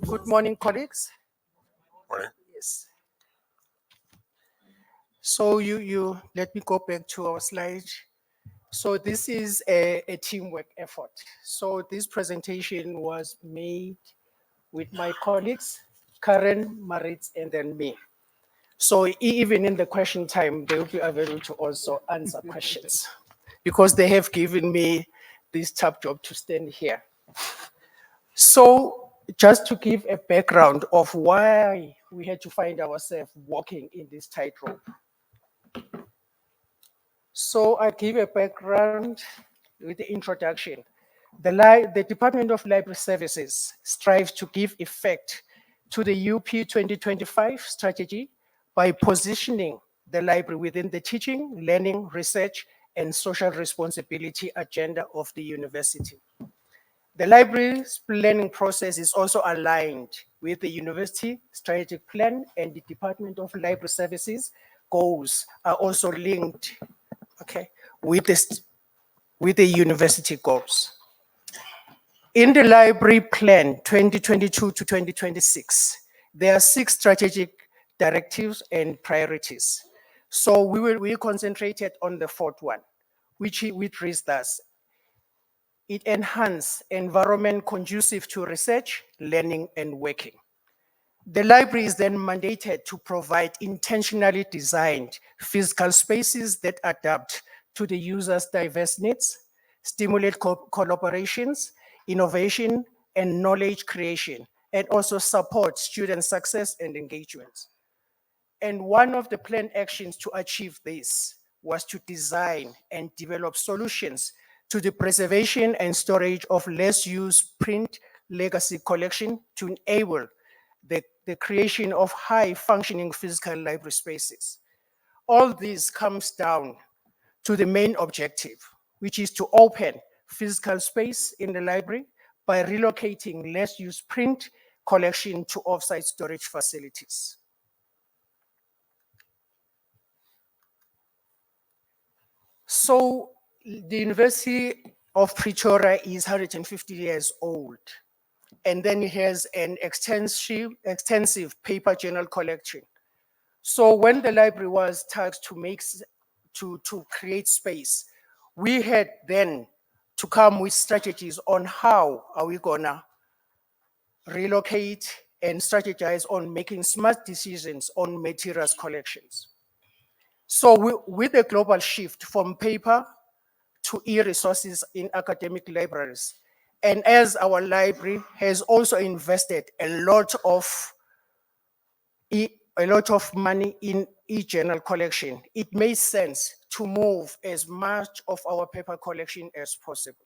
Good morning, colleagues. Morning. Yes. So you let me go back to our slide. So this is a teamwork effort. So this presentation was made with my colleagues, Karen, Maritz, and then me. So even in the question time, they will be available to also answer questions because they have given me this tough job to stand here. So just to give a background of why we had to find ourselves walking in this tightrope. So I give a background with the introduction. The Department of Library Services strives to give effect to the UP 2025 strategy by positioning the library within the teaching, learning, research, and social responsibility agenda of the university. The library's planning process is also aligned with the university strategic plan, and the Department of Library Services goals are also linked, okay, with the university goals. In the library plan 2022 to 2026, there are 6 strategic directives and priorities. So we concentrated on the 4th one, which reads thus: it enhances environment conducive to research, learning, and working. The library is then mandated to provide intentionally designed physical spaces that adapt to the user's diverse needs, stimulate collaborations, innovation, and knowledge creation, and also support student success and engagement. And one of the planned actions to achieve this was to design and develop solutions to the preservation and storage of less used print legacy collection to enable the creation of high functioning physical library spaces. All this comes down to the main objective, which is to open physical space in the library by relocating less used print collection to offsite storage facilities. So the University of Pretoria is 150 years old, and then it has an extensive paper journal collection. So when the library was tasked to create space, we had then to come with strategies on how are we gonna relocate and strategize on making smart decisions on materials collections. So with the global shift from paper to e-resources in academic libraries, and as our library has also invested a lot of money in e-journal collection, it makes sense to move as much of our paper collection as possible.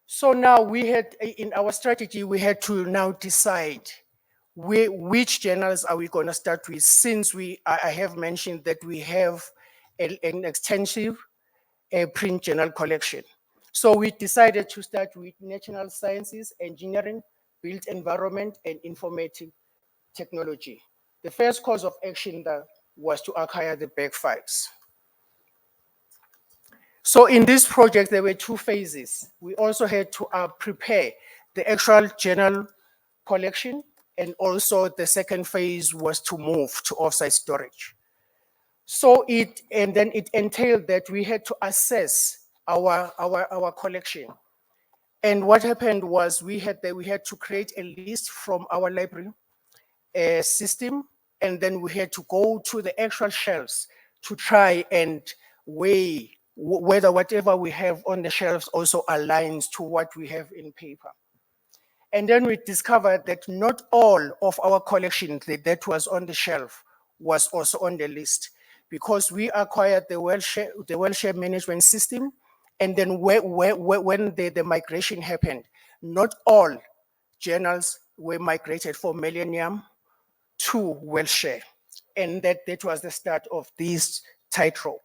So now in our strategy, we had to now decide which journals are we going to start with, since I have mentioned that we have an extensive print journal collection. So we decided to start with natural sciences, engineering, built environment, and informative technology. The first course of action that was to acquire the back files. So in this project, there were 2 phases. We also had to prepare the actual journal collection, and also the second phase was to move to offsite storage. So it entailed that we had to assess our collection. And what happened was we had to create a list from our library system, and then we had to go to the actual shelves to try and weigh whether whatever we have on the shelves also aligns to what we have in paper. And then we discovered that not all of our collection that was on the shelf was also on the list, because we acquired the well-share management system, and then when the migration happened, not all journals were migrated from Millennium to well-share, and that was the start of this tightrope.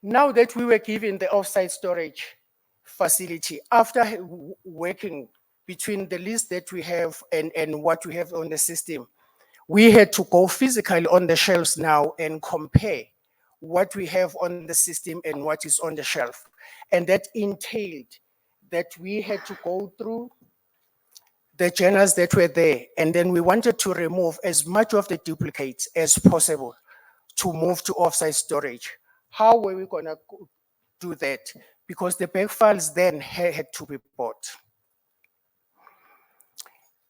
Now that we were given the offsite storage facility, after working between the list that we have and what we have on the system, we had to go physically on the shelves now and compare what we have on the system and what is on the shelf. And that entailed that we had to go through the journals that were there, and then we wanted to remove as much of the duplicates as possible to move to offsite storage. How were we gonna do that? Because the back files then had to be bought.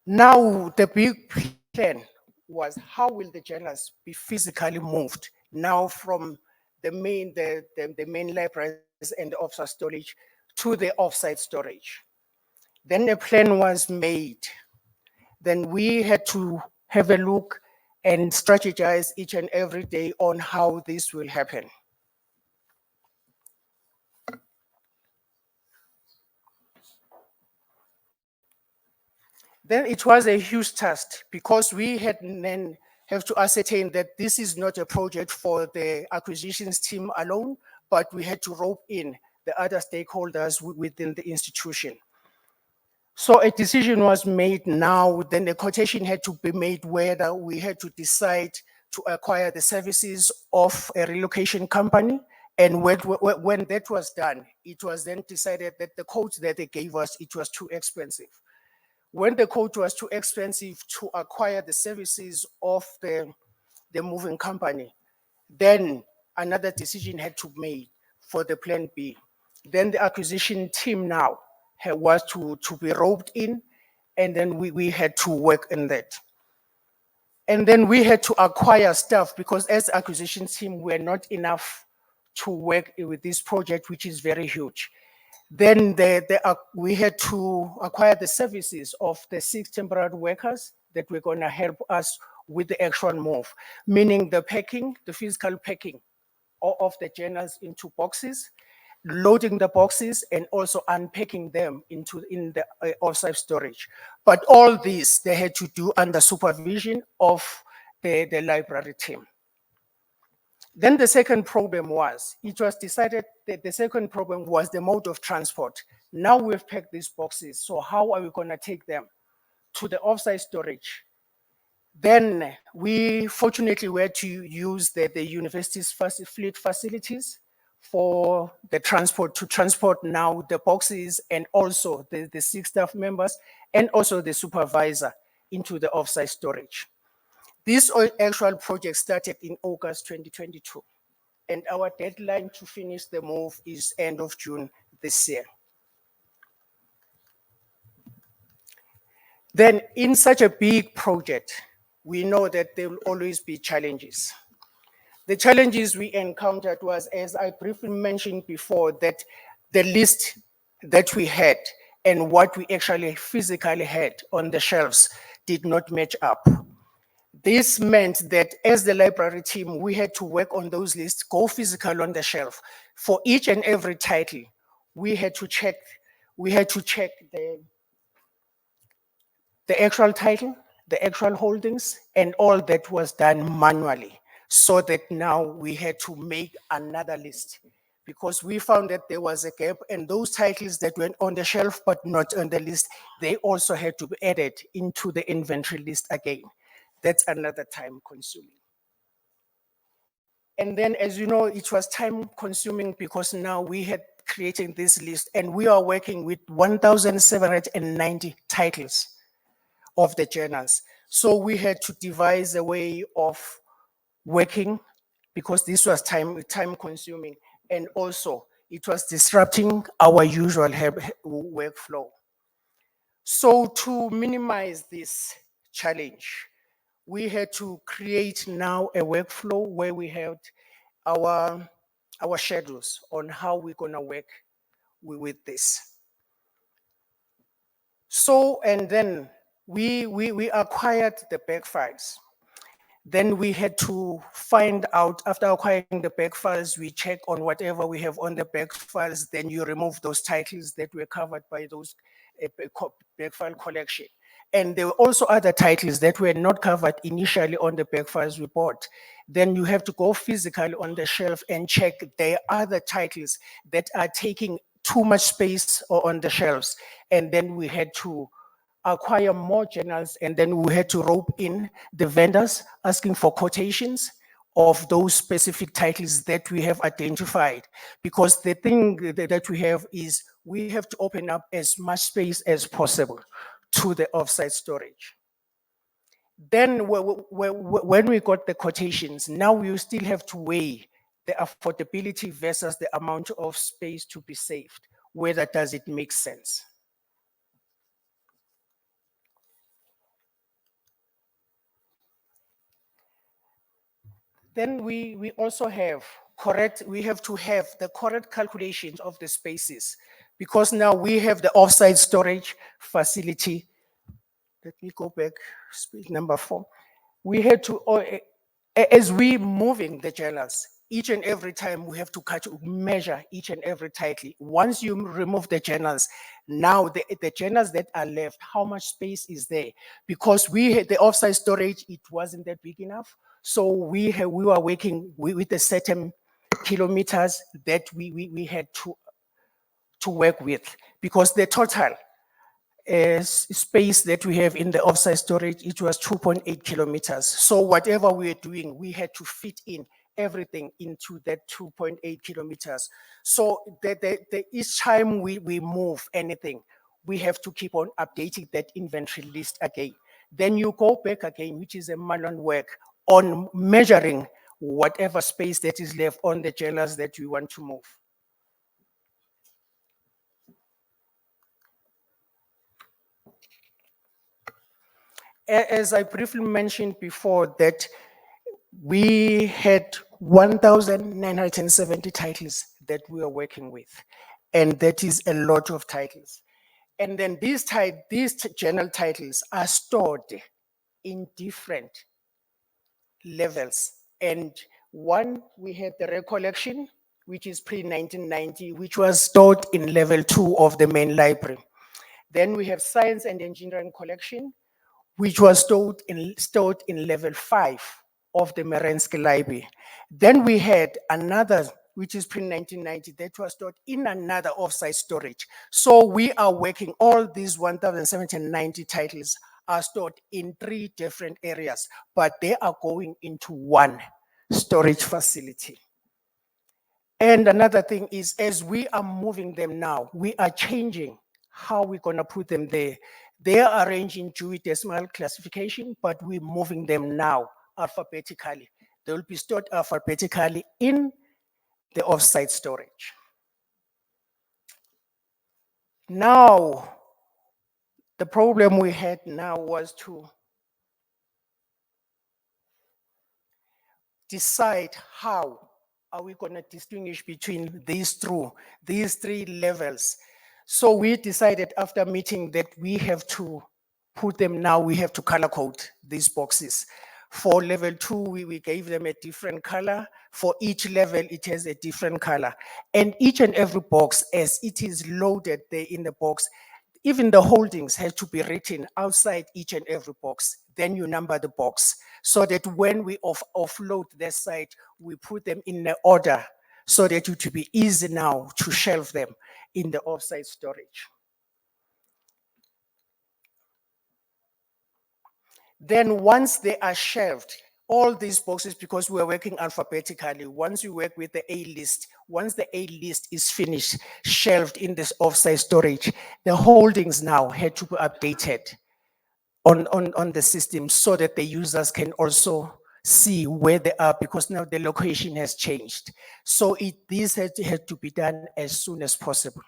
Now, the big plan was how will the journals be physically moved now from the main libraries and the offsite storage to the offsite storage. Then a plan was made. Then we had to have a look and strategize each and every day on how this will happen. Then it was a huge task because we had then have to ascertain that this is not a project for the acquisitions team alone, but we had to rope in the other stakeholders within the institution. So a decision was made now, then a quotation had to be made whether we had to decide to acquire the services of a relocation company. And when that was done, it was then decided that the quote that they gave us, it was too expensive. When the quote was too expensive to acquire the services of the moving company, then another decision had to be made for the plan B. Then the acquisition team now was to be roped in, and then we had to work in that. And then we had to acquire stuff because as acquisition team, we're not enough to work with this project, which is very huge. Then we had to acquire the services of the 6 temporary workers that were going to help us with the actual move, meaning the packing, the physical packing of the journals into boxes, loading the boxes, and also unpacking them in the offsite storage. But all this they had to do under supervision of the library team. Then the second problem was, it was decided that the second problem was the mode of transport. Now we've packed these boxes, so how are we going to take them to the offsite storage? Then we fortunately were to use the university's fleet facilities for the transport, to transport now the boxes and also the 6 staff members and also the supervisor into the offsite storage. This actual project started in August 2022, and our deadline to finish the move is end of June this year. Then in such a big project, we know that there will always be challenges. The challenges we encountered was, as I briefly mentioned before, that the list that we had and what we actually physically had on the shelves did not match up. This meant that as the library team, we had to work on those lists, go physical on the shelf. For each and every title, we had to check the actual title, the actual holdings, and all that was done manually. So that now we had to make another list because we found that there was a gap, and those titles that went on the shelf but not on the list, they also had to be added into the inventory list again. That's another time consuming. And then, as you know, it was time consuming because now we had creating this list and we are working with 1,790 titles of the journals. So we had to devise a way of working because this was time consuming, and also it was disrupting our usual workflow. So to minimize this challenge, we had to create now a workflow where we had our schedules on how we're gonna work with this. So, and then we acquired the back files. Then we had to find out, after acquiring the back files, we check on whatever we have on the back files, then you remove those titles that were covered by those back file collection. And there were also other titles that were not covered initially on the back files we bought. Then you have to go physically on the shelf and check there are other titles that are taking too much space on the shelves. And then we had to acquire more journals, and then we had to rope in the vendors asking for quotations of those specific titles that we have identified. Because the thing that we have is we have to open up as much space as possible to the offsite storage. Then when we got the quotations, now we still have to weigh the affordability versus the amount of space to be saved. Whether does it make sense? Then we also have we have to have the correct calculations of the spaces, because now we have the offsite storage facility. Let me go back, number 4. We had to, as we moving the journals, each and every time we have to measure each and every title. Once you remove the journals, now the journals that are left, how much space is there? Because we had the offsite storage, it wasn't that big enough. So we were working with a certain kilometers that we had to work with, because the total space that we have in the offsite storage, it was 2.8 kilometers. So whatever we were doing, we had to fit in everything into that 2.8 kilometers. So each time we move anything, we have to keep on updating that inventory list again. Then you go back again, which is a manual work on measuring whatever space that is left on the journals that we want to move. As I briefly mentioned before, that we had 1,970 titles that we are working with, and that is a lot of titles. And then these journal titles are stored in different levels. And one, we had the recollection, which is pre-1990, which was stored in level 2 of the main library. Then we have science and engineering collection, which was stored in level 5 of the Merensky Library. Then we had another, which is pre-1990, that was stored in another offsite storage. So we are working, all these 1,790 titles are stored in 3 different areas, but they are going into one storage facility. And another thing is, as we are moving them now, we are changing how we're gonna put them there. They are arranged in Dewey Decimal classification, but we're moving them now alphabetically. They will be stored alphabetically in the offsite storage. Now, the problem we had now was to decide how are we going to distinguish between these 3 levels. So we decided after meeting that we have to put them now, we have to color code these boxes. For level 2, we gave them a different color. For each level, it has a different color. And each and every box, as it is loaded there in the box, even the holdings have to be written outside each and every box. Then you number the box, so that when we offload the site, we put them in the order, so that it will be easy now to shelve them in the offsite storage. Then once they are shelved, all these boxes, because we're working alphabetically, once you work with the A list, once the A list is finished, shelved in this offsite storage, the holdings now had to be updated on the system, so that the users can also see where they are, because now the location has changed. So this had to be done as soon as possible.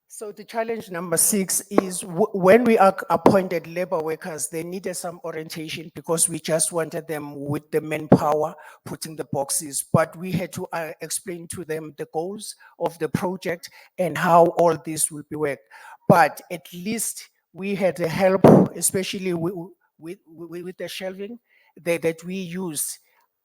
So the challenge number 6 is when we are appointed labor workers, they needed some orientation, because we just wanted them with the manpower putting the boxes, but we had to explain to them the goals of the project and how all this will be worked. But at least we had the help, especially with the shelving that we use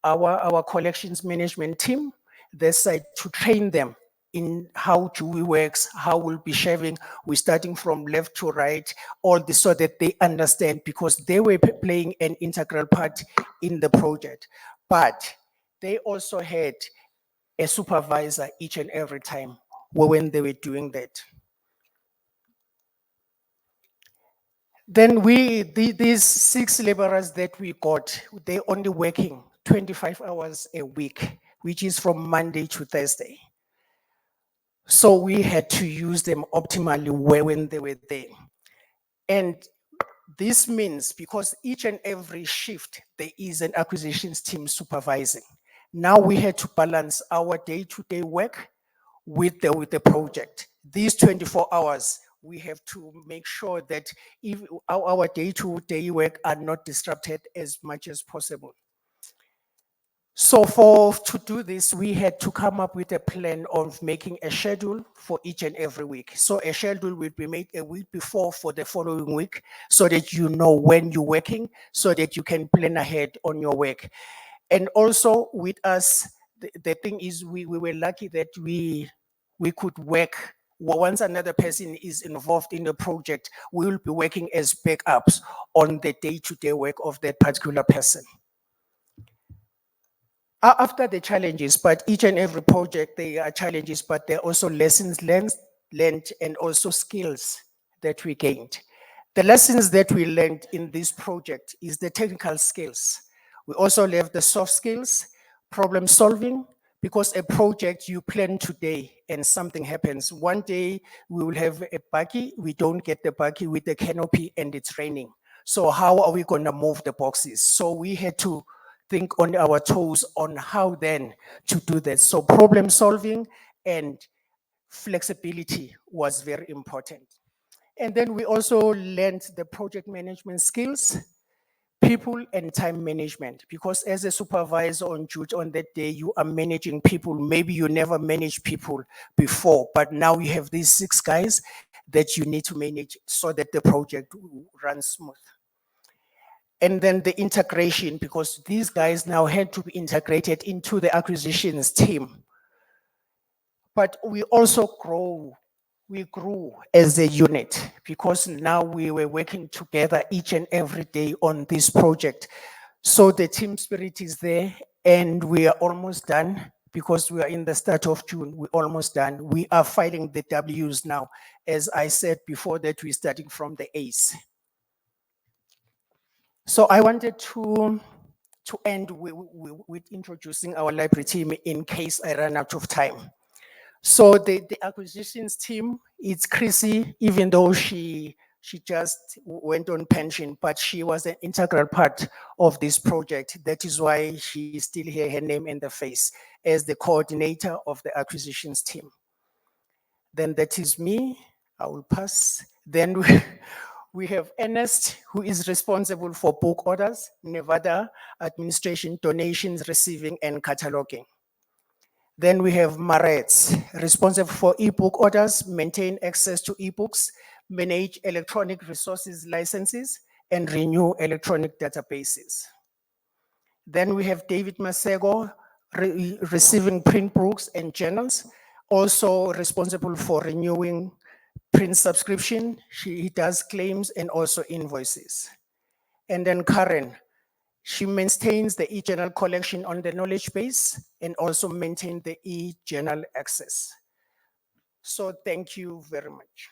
our collections management team, this side, to train them in how Dewey works, how we'll be shelving, we're starting from left to right, all this, so that they understand, because they were playing an integral part in the project. But they also had a supervisor each and every time when they were doing that. Then these 6 laborers that we got, they're only working 25 hours a week, which is from Monday to Thursday. So we had to use them optimally when they were there. And this means because each and every shift, there is an acquisitions team supervising. Now we had to balance our day-to-day work with the project. These 24 hours, we have to make sure that if our day-to-day work are not disrupted as much as possible. So to do this, we had to come up with a plan of making a schedule for each and every week. So a schedule will be made a week before for the following week so that you know when you're working, so that you can plan ahead on your work. And also with us, the thing is we were lucky that we could work. Once another person is involved in the project, we will be working as backups on the day-to-day work of that particular person. After the challenges, but each and every project, there are challenges, but there are also lessons learned and also skills that we gained. The lessons that we learned in this project is the technical skills. We also have the soft skills, problem solving, because a project you plan today and something happens. One day we will have a buggy, we don't get the buggy with the canopy and it's raining. So how are we gonna move the boxes? So we had to think on our toes on how then to do that. So problem solving and flexibility was very important. And then we also learned the project management skills, people and time management, because as a supervisor on duty on that day, you are managing people. Maybe you never managed people before, but now you have these 6 guys that you need to manage so that the project runs smooth. And then the integration, because these guys now had to be integrated into the acquisitions team. But we also we grew as a unit because now we were working together each and every day on this project. So the team spirit is there and we are almost done because we are in the start of June, we're almost done. We are filing the Ws now. As I said before that we're starting from the A's. So I wanted to end with introducing our library team in case I run out of time. So the acquisitions team, it's Chrissy, even though she just went on pension, but she was an integral part of this project. That is why she still here, her name in the face, as the coordinator of the acquisitions team. Then that is me, I will pass. Then we have Ernest, who is responsible for book orders, Nevada administration, donations, receiving, and cataloging. Then we have Maretz, responsible for ebook orders, maintain access to ebooks, manage electronic resources licenses, and renew electronic databases. Then we have David Masego, receiving print books and journals, also responsible for renewing print subscription. He does claims and also invoices. And then Karen, she maintains the e-journal collection on the knowledge base and also maintain the e-journal access. So thank you very much.